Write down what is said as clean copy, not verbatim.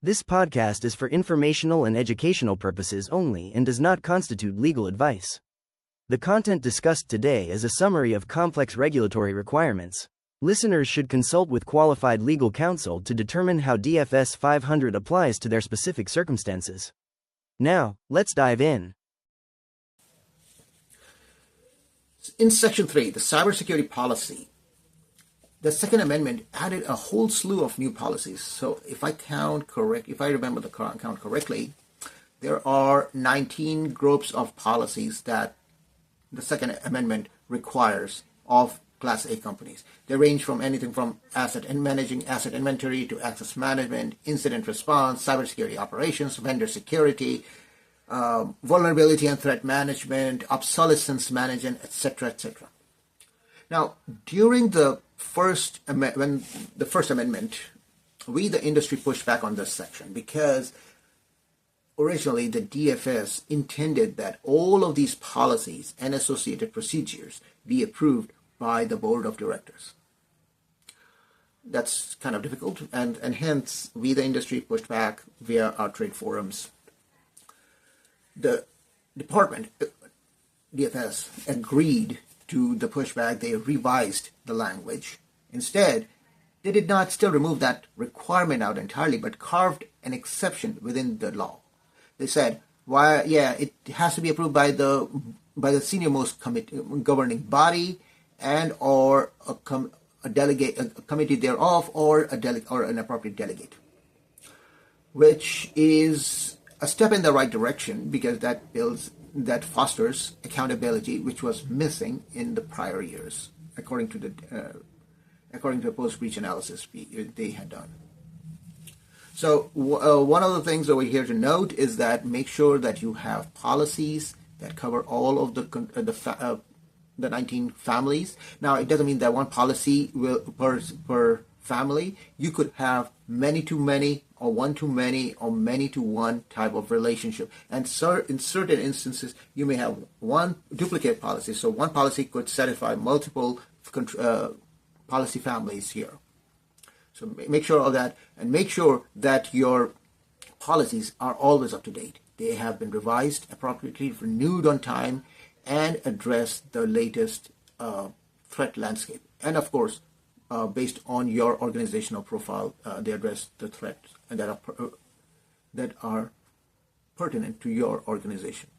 This podcast is for informational and educational purposes only and does not constitute legal advice. The content discussed today is a summary of complex regulatory requirements. Listeners should consult with qualified legal counsel to determine how DFS 500 applies to their specific circumstances. Now, let's dive in. In Section 3, the Cybersecurity Policy, the Second Amendment added a whole slew of new policies. So if I remember the count correctly, there are 19 groups of policies that the Second Amendment requires of Class A companies. They range from anything from managing asset inventory to access management, incident response, cybersecurity operations, vendor security, vulnerability and threat management, obsolescence management, etc., etc. Now, during the First Amendment, we, the industry, pushed back on this section because originally the DFS intended that all of these policies and associated procedures be approved by the board of directors. That's kind of difficult, and hence we, the industry, pushed back via our trade forums. The department, DFS, agreed to the pushback. They revised the language. Instead, they did not still remove that requirement out entirely, but carved an exception within the law. They said, it has to be approved by the senior-most governing body and or a committee thereof, or an appropriate delegate, which is a step in the right direction because that fosters accountability, which was missing in the prior years, according to the post-breach analysis they had done. So one of the things over here to note is that make sure that you have policies that cover all of the 19 families. Now, it doesn't mean that one policy will per family. You could have many to many, or one to many, or many to one type of relationship. And in certain instances, you may have one duplicate policy. So one policy could satisfy multiple policy families here. So make sure of that, and make sure that your policies are always up to date. They have been revised appropriately, renewed on time, and address the latest threat landscape. And of course, based on your organizational profile, they address the threats that are pertinent to your organization.